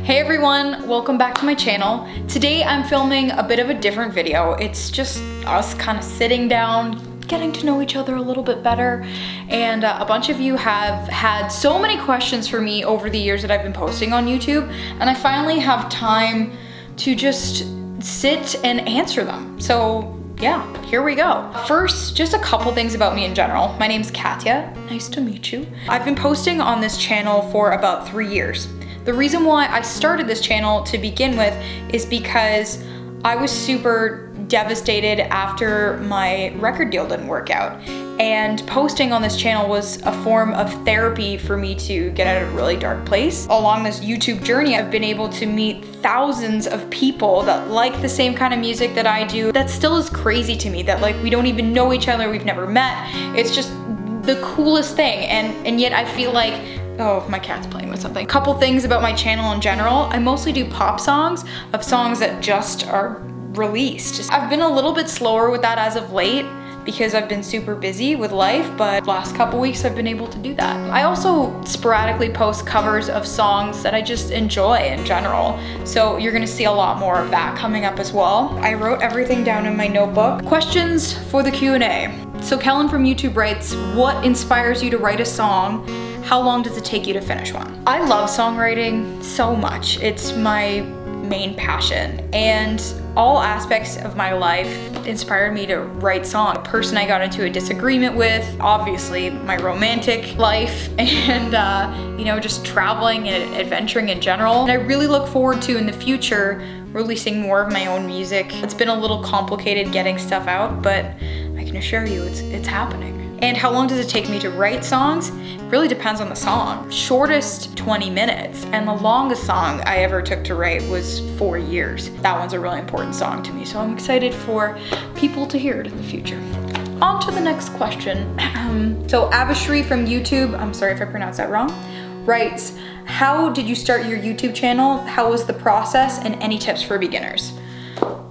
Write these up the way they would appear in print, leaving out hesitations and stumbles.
Hey everyone, welcome back to my channel. Today I'm filming a bit of a different video. It's just us kind of sitting down, getting to know each other a little bit better, and a bunch of you have had so many questions for me over the years that I've been posting on YouTube, and I finally have time to just sit and answer them. So yeah, here we go. First, just a couple things about me in general. My name's Katya, nice to meet you. I've been posting on this channel for about 3 years. The reason why I started this channel to begin with is because I was super devastated after my record deal didn't work out. And posting on this channel was a form of therapy for me to get out of a really dark place. Along this YouTube journey, I've been able to meet thousands of people that like the same kind of music that I do. That still is crazy to me, that like we don't even know each other, we've never met. It's just the coolest thing. And yet I feel like, oh, my cat's playing with something. Couple things about my channel in general. I mostly do pop songs of songs that just are released. I've been a little bit slower with that as of late because I've been super busy with life, but last couple weeks I've been able to do that. I also sporadically post covers of songs that I just enjoy in general. So you're gonna see a lot more of that coming up as well. I wrote everything down in my notebook. Questions for the Q&A. So Kellen from YouTube writes, what inspires you to write a song? How long does it take you to finish one? I love songwriting so much. It's my main passion, and all aspects of my life inspired me to write songs. A person I got into a disagreement with, obviously my romantic life, and just traveling and adventuring in general. And I really look forward to, in the future, releasing more of my own music. It's been a little complicated getting stuff out, but I can assure you it's happening. And how long does it take me to write songs? It really depends on the song. Shortest, 20 minutes, and the longest song I ever took to write was 4 years. That one's a really important song to me, so I'm excited for people to hear it in the future. On to the next question. So Abishri from YouTube, I'm sorry if I pronounced that wrong, writes, how did you start your YouTube channel? How was the process, and any tips for beginners?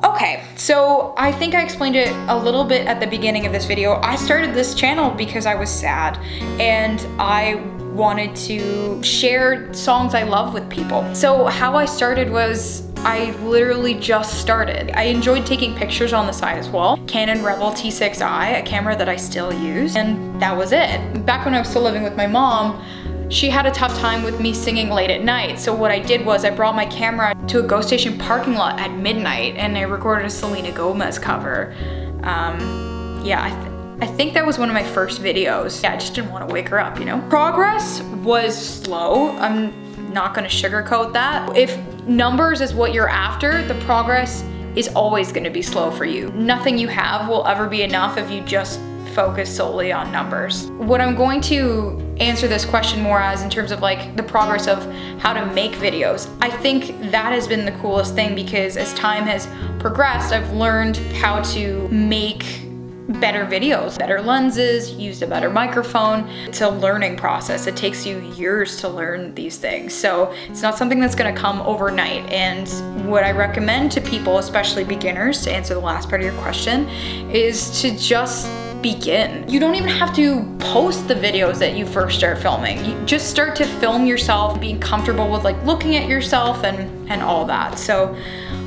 Okay, so I think I explained it a little bit at the beginning of this video. I started this channel because I was sad and I wanted to share songs I love with people. So how I started was I literally just started. I enjoyed taking pictures on the side as well. Canon Rebel T6i, a camera that I still use, and that was it. Back when I was still living with my mom, she had a tough time with me singing late at night, so what I did was I brought my camera to a GO station parking lot at midnight and I recorded a Selena Gomez cover. I think that was one of my first videos. Yeah, I just didn't want to wake her up, you know? Progress was slow. I'm not gonna sugarcoat that. If numbers is what you're after, the progress is always gonna be slow for you. Nothing you have will ever be enough if you just focus solely on numbers. What I'm going to answer this question more as in terms of like the progress of how to make videos. I think that has been the coolest thing because as time has progressed, I've learned how to make better videos, better lenses, use a better microphone. It's a learning process. It takes you years to learn these things. So it's not something that's gonna come overnight. And what I recommend to people, especially beginners, to answer the last part of your question, is to just begin. You don't even have to post the videos that you first start filming. You just start to film yourself, being comfortable with like looking at yourself and all that. So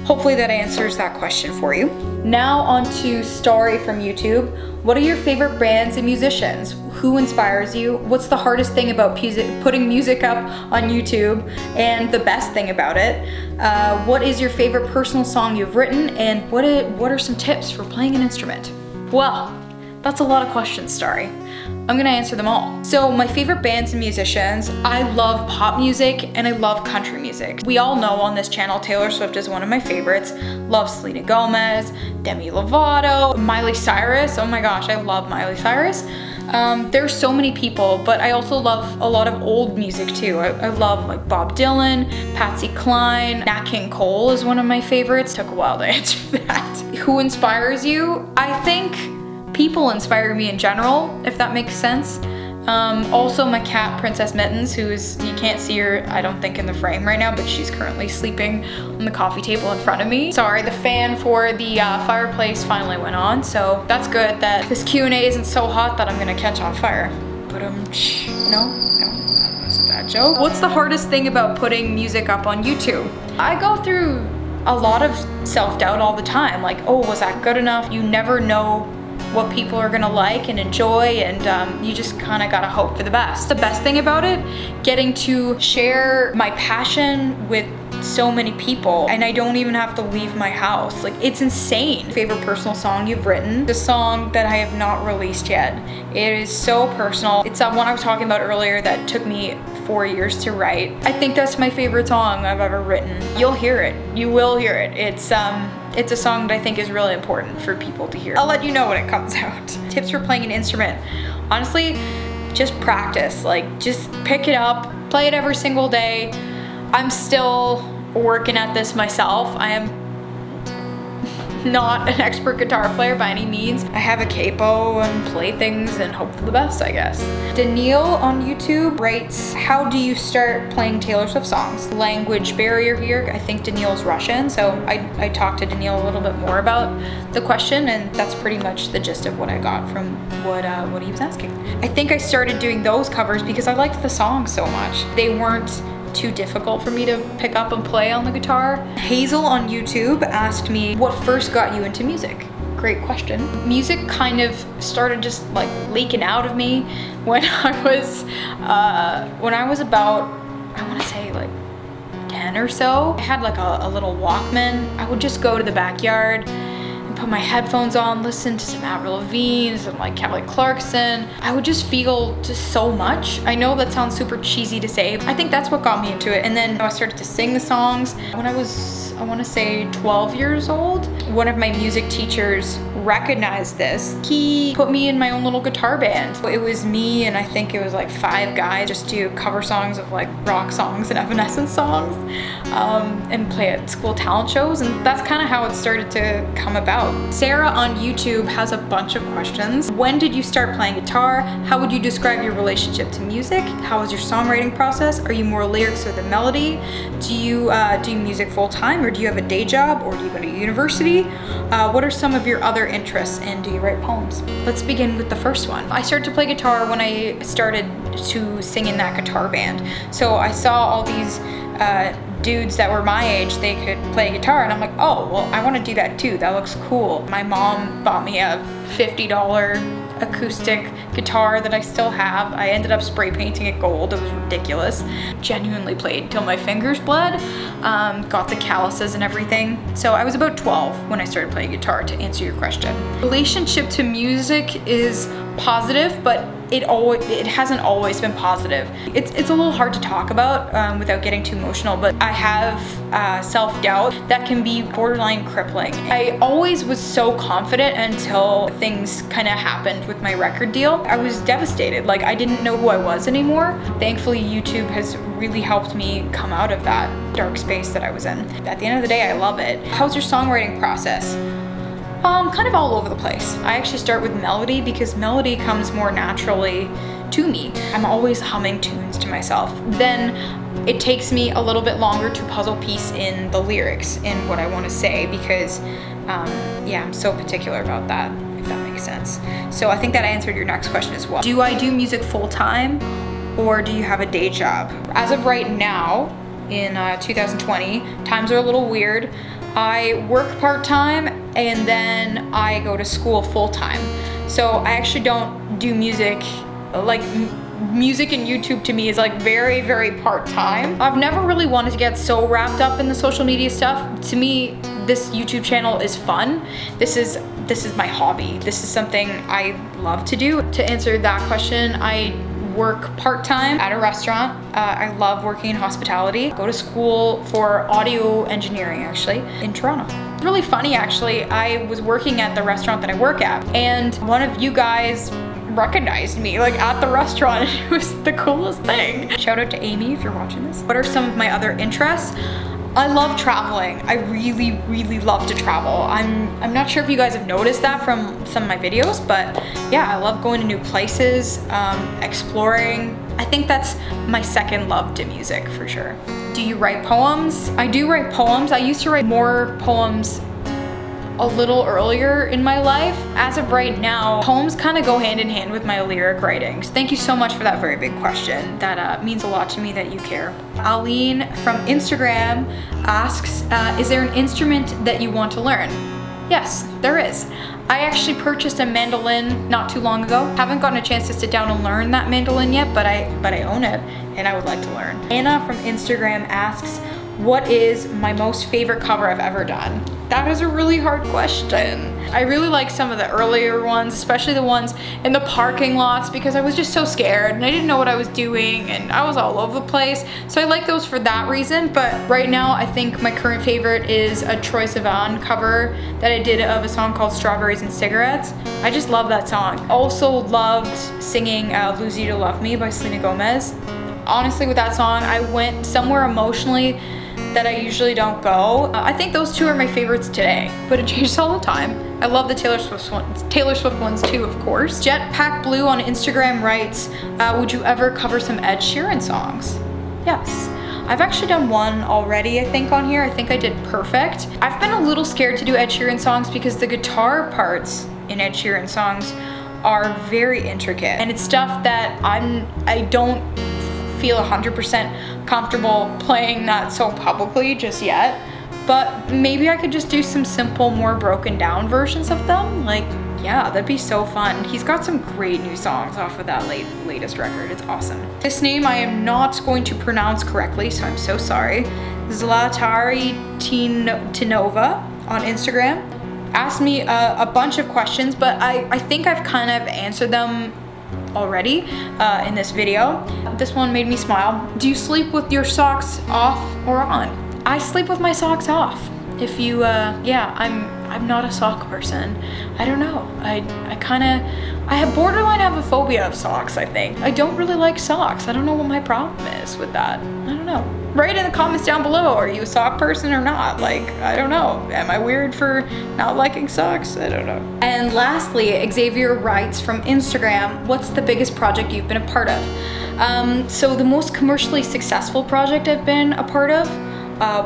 hopefully that answers that question for you. Now on to Story from YouTube. What are your favorite bands and musicians? Who inspires you? What's the hardest thing about putting music up on YouTube and the best thing about it? What is your favorite personal song you've written? And what are some tips for playing an instrument? Well, that's a lot of questions, Starry. I'm gonna answer them all. So my favorite bands and musicians, I love pop music and I love country music. We all know on this channel, Taylor Swift is one of my favorites. Love Selena Gomez, Demi Lovato, Miley Cyrus. Oh my gosh, I love Miley Cyrus. There's so many people, but I also love a lot of old music too. I love like Bob Dylan, Patsy Cline, Nat King Cole is one of my favorites. Took a while to answer that. Who inspires you? I think people inspire me in general, if that makes sense. Also my cat, Princess Mittens, who is, you can't see her, I don't think, in the frame right now, but she's currently sleeping on the coffee table in front of me. Sorry, the fan for the fireplace finally went on, so that's good that this Q&A isn't so hot that I'm gonna catch on fire. But no, Bad joke. What's the hardest thing about putting music up on YouTube? I go through a lot of self-doubt all the time. Like, oh, was that good enough? You never know what people are gonna like and enjoy, and you just kind of gotta hope for the best. The best thing about it, getting to share my passion with so many people, and I don't even have to leave my house. Like, it's insane. Favorite personal song you've written? The song that I have not released yet. It is so personal. It's that one I was talking about earlier that took me 4 years to write. I think that's my favorite song I've ever written. You'll hear it. You will hear it. It's a song that I think is really important for people to hear. I'll let you know when it comes out. Tips for playing an instrument. Honestly, just practice. Like, just pick it up, play it every single day. I'm still working at this myself. I am not an expert guitar player by any means. I have a capo and play things and hope for the best, I guess. Daniil on YouTube writes, how do you start playing Taylor Swift songs? Language barrier here. I think Daniil's Russian, so I talked to Daniil a little bit more about the question, and that's pretty much the gist of what I got from what he was asking. I think I started doing those covers because I liked the song so much. They weren't too difficult for me to pick up and play on the guitar. Hazel on YouTube asked me, what first got you into music? Great question. Music kind of started just like leaking out of me when I was about, I want to say like 10 or so. I had like a little Walkman. I would just go to the backyard, put my headphones on, listen to some Avril Lavigne, some like Kelly Clarkson. I would just feel just so much. I know that sounds super cheesy to say. I think that's what got me into it. And then I started to sing the songs. When I was, I want to say 12 years old, one of my music teachers recognized this. He put me in my own little guitar band. It was me and I think it was like 5 guys just do cover songs of like rock songs and Evanescence songs and play at school talent shows. And that's kind of how it started to come about. Sarah on YouTube has a bunch of questions. When did you start playing guitar? How would you describe your relationship to music? How was your songwriting process? Are you more lyrics or the melody? Do you do music full time, or do you have a day job, or do you go to university? What are some of your other interests, and do you write poems? Let's begin with the first one. I started to play guitar when I started to sing in that guitar band. So I saw all these dudes that were my age, they could play guitar, and I'm like, oh, well, I want to do that too. That looks cool. My mom bought me a $50 acoustic guitar that I still have. I ended up spray painting it gold. It was ridiculous. Genuinely played till my fingers bled. Got the calluses and everything. So I was about 12 when I started playing guitar, to answer your question. Relationship to music is positive, but it hasn't always been positive. It's a little hard to talk about without getting too emotional, but I have self-doubt that can be borderline crippling. I always was so confident until things kind of happened with my record deal. I was devastated. Like, I didn't know who I was anymore. Thankfully, YouTube has really helped me come out of that dark space that I was in. At the end of the day, I love it. How's your songwriting process? Kind of all over the place. I actually start with melody because melody comes more naturally to me. I'm always humming tunes to myself. Then it takes me a little bit longer to puzzle piece in the lyrics in what I want to say because, yeah, I'm so particular about that, if that makes sense. So I think that answered your next question as well. Do I do music full time, or do you have a day job? As of right now, in 2020, times are a little weird. I work part-time and then I go to school full-time. So I actually don't do music, like music and YouTube to me is like very, very part-time. I've never really wanted to get so wrapped up in the social media stuff. To me, this YouTube channel is fun. This is my hobby. This is something I love to do. To answer that question, I work part-time at a restaurant. I love working in hospitality. Go to school for audio engineering, actually, in Toronto. It's really funny, actually. I was working at the restaurant that I work at, and one of you guys recognized me, like, at the restaurant. It was the coolest thing. Shout out to Amy if you're watching this. What are some of my other interests? I love traveling. I really, really love to travel. I'm not sure if you guys have noticed that from some of my videos, but yeah, I love going to new places, exploring. I think that's my second love to music, for sure. Do you write poems? I do write poems. I used to write more poems a little earlier in my life. As of right now, poems kind of go hand in hand with my lyric writing. So thank you so much for that very big question. That means a lot to me that you care. Aline from Instagram asks, is there an instrument that you want to learn? Yes, there is. I actually purchased a mandolin not too long ago. Haven't gotten a chance to sit down and learn that mandolin yet, but I own it and I would like to learn. Anna from Instagram asks, what is my most favorite cover I've ever done? That is a really hard question. I really like some of the earlier ones, especially the ones in the parking lots, because I was just so scared and I didn't know what I was doing and I was all over the place. So I like those for that reason, but right now I think my current favorite is a Troye Sivan cover that I did of a song called Strawberries and Cigarettes. I just love that song. Also loved singing Lose You to Love Me by Selena Gomez. Honestly, with that song, I went somewhere emotionally that I usually don't go. I think those two are my favorites today, but it changes all the time. I love the Taylor Swift ones too, of course. Jetpack Blue on Instagram writes, would you ever cover some Ed Sheeran songs? Yes. I've actually done one already, I think, on here. I think I did Perfect. I've been a little scared to do Ed Sheeran songs because the guitar parts in Ed Sheeran songs are very intricate, and it's stuff that I don't feel 100% comfortable playing that so publicly just yet, but maybe I could just do some simple, more broken down versions of them. Like, yeah, that'd be so fun. He's got some great new songs off of that latest record. It's awesome. This name I am not going to pronounce correctly, so I'm so sorry. Zlatari Tinova on Instagram asked me a bunch of questions, but I think I've kind of answered them already in this video. This one made me smile. Do you sleep with your socks off or on? I sleep with my socks off. If you, yeah, I'm not a sock person. I don't know. I have borderline have a phobia of socks, I think. I don't really like socks. I don't know what my problem is with that. I don't know. Write in the comments down below, are you a sock person or not? Like, I don't know. Am I weird for not liking socks? I don't know. And lastly, Xavier writes from Instagram, what's the biggest project you've been a part of? So the most commercially successful project I've been a part of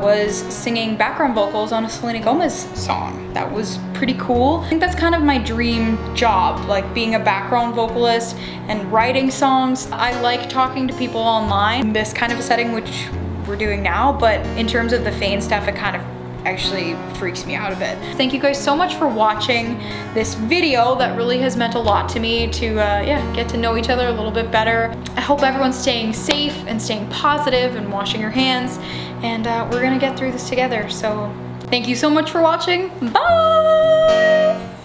was singing background vocals on a Selena Gomez song. That was pretty cool. I think that's kind of my dream job, like being a background vocalist and writing songs. I like talking to people online, this kind of a setting which we're doing now, but in terms of the fame stuff, it kind of actually freaks me out a bit. Thank you guys so much for watching this video. That really has meant a lot to me to yeah, get to know each other a little bit better. I hope everyone's staying safe and staying positive and washing your hands, and we're gonna get through this together. So thank you so much for watching. Bye!